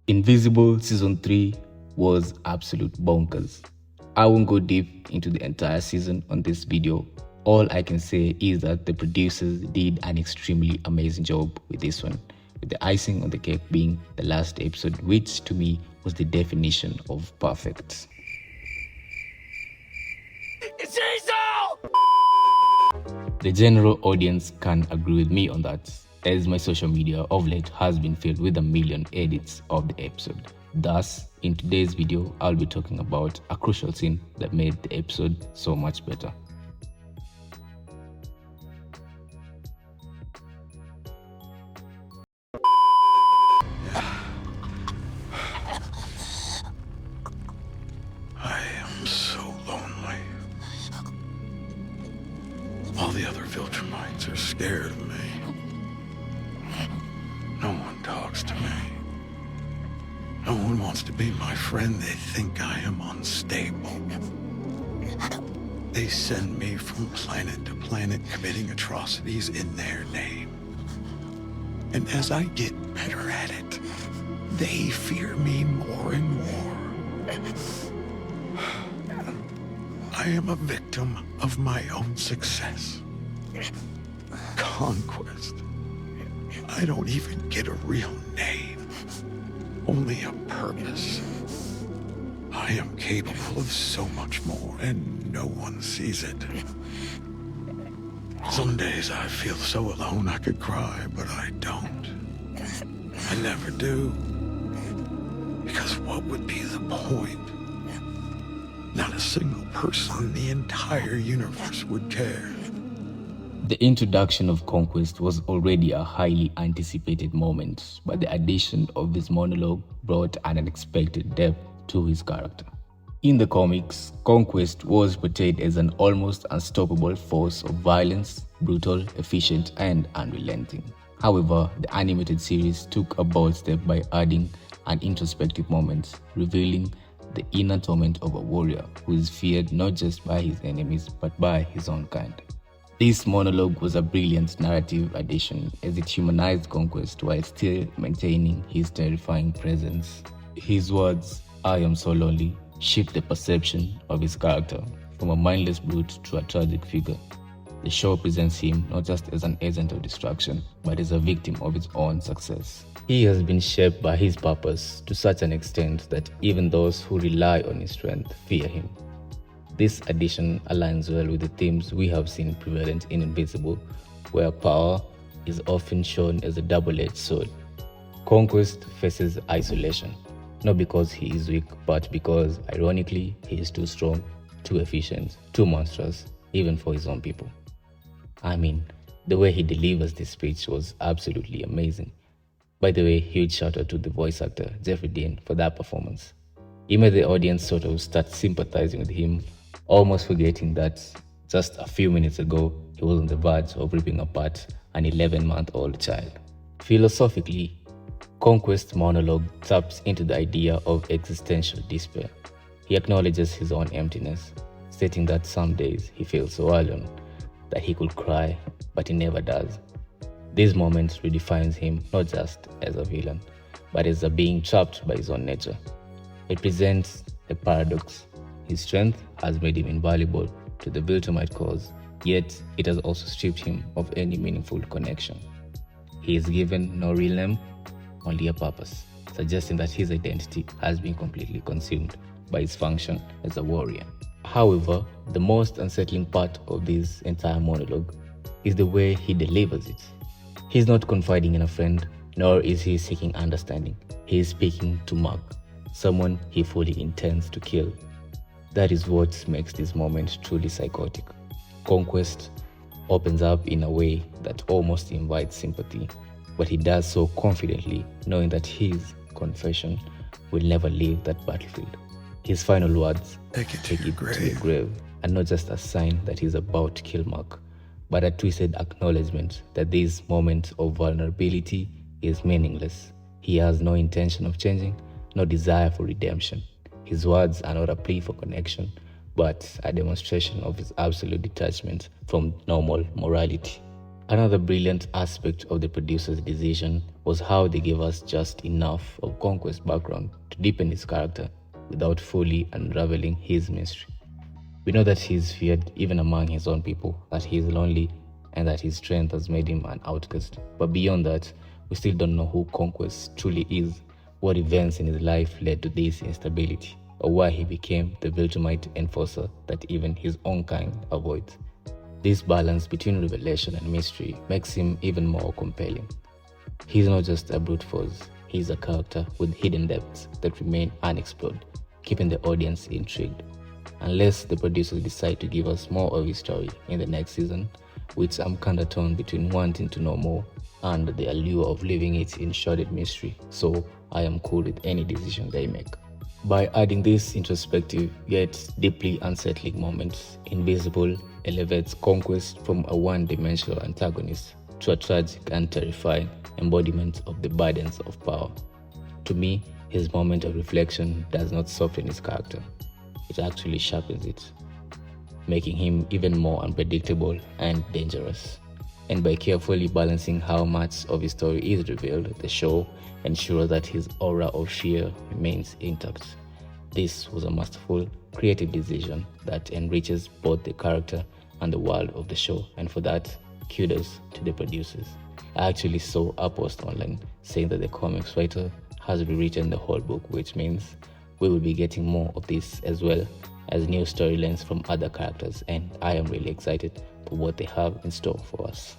Invincible Season 3 was absolute bonkers. I won't go deep into the entire season on this video. All I can say is that the producers did an extremely amazing job with this one, with the icing on the cake being the last episode, which to me was the definition of perfect. It's Hazel! The general audience can agree with me on that, as my social media of late has been filled with a million edits of the episode. Thus, in today's video, I'll be talking about a crucial scene that made the episode so much better. I am so lonely. All the other Viltrumites are scared of me. No one talks to me. No one wants to be my friend. They think I am unstable. They send me from planet to planet committing atrocities in their name. And as I get better at it, they fear me more and more. I am a victim of my own success. Conquest. I don't even get a real name, only a purpose. I am capable of so much more, and no one sees it. Some days I feel so alone I could cry, but I don't. I never do. Because what would be the point? Not a single person in the entire universe would care. The introduction of Conquest was already a highly anticipated moment, but the addition of his monologue brought an unexpected depth to his character. In the comics, Conquest was portrayed as an almost unstoppable force of violence, brutal, efficient, and unrelenting. However, the animated series took a bold step by adding an introspective moment, revealing the inner torment of a warrior who is feared not just by his enemies but by his own kind. This monologue was a brilliant narrative addition as it humanized Conquest while still maintaining his terrifying presence. His words, "I am so lonely," shift the perception of his character from a mindless brute to a tragic figure. The show presents him not just as an agent of destruction, but as a victim of his own success. He has been shaped by his purpose to such an extent that even those who rely on his strength fear him. This addition aligns well with the themes we have seen prevalent in Invincible, where power is often shown as a double-edged sword. Conquest faces isolation, not because he is weak, but because, ironically, he is too strong, too efficient, too monstrous, even for his own people. I mean, the way he delivers this speech was absolutely amazing. By the way, huge shout out to the voice actor, Jeffrey Dean, for that performance. He made the audience sort of start sympathizing with him, almost forgetting that just a few minutes ago, he was on the verge of ripping apart an 11-month-old child. Philosophically, Conquest's monologue taps into the idea of existential despair. He acknowledges his own emptiness, stating that some days he feels so alone that he could cry, but he never does. This moment redefines him not just as a villain, but as a being trapped by his own nature. It presents a paradox. His strength has made him invaluable to the Viltrumite cause, yet it has also stripped him of any meaningful connection. He is given no real name, only a purpose, suggesting that his identity has been completely consumed by his function as a warrior. However, the most unsettling part of this entire monologue is the way he delivers it. He's not confiding in a friend, nor is he seeking understanding. He is speaking to Mark, someone he fully intends to kill. That is what makes this moment truly psychotic. Conquest opens up in a way that almost invites sympathy, but he does so confidently, knowing that his confession will never leave that battlefield. His final words, Take it "Take to your it to your grave," are not just a sign that he's about to kill Mark, but a twisted acknowledgement that this moment of vulnerability is meaningless. He has no intention of changing, no desire for redemption. His words are not a plea for connection, but a demonstration of his absolute detachment from normal morality. Another brilliant aspect of the producer's decision was how they gave us just enough of Conquest's background to deepen his character without fully unraveling his mystery. We know that he is feared even among his own people, that he is lonely, and that his strength has made him an outcast. But beyond that, we still don't know who Conquest truly is, what events in his life led to this instability, or why he became the Viltrumite enforcer that even his own kind avoids. This balance between revelation and mystery makes him even more compelling. He's not just a brute force, he's a character with hidden depths that remain unexplored, keeping the audience intrigued. Unless the producers decide to give us more of his story in the next season, with some kind of torn between wanting to know more and the allure of leaving it in shrouded mystery, so I am cool with any decision they make. By adding these introspective yet deeply unsettling moments, Invincible elevates Conquest from a one-dimensional antagonist to a tragic and terrifying embodiment of the burdens of power. To me, his moment of reflection does not soften his character, it actually sharpens it, making him even more unpredictable and dangerous. And by carefully balancing how much of his story is revealed, the show ensures that his aura of fear remains intact. This was a masterful, creative decision that enriches both the character and the world of the show, and for that, kudos to the producers. I actually saw a post online saying that the comics writer has rewritten the whole book, which means we will be getting more of this as well as new storylines from other characters, and I am really excited for what they have in store for us.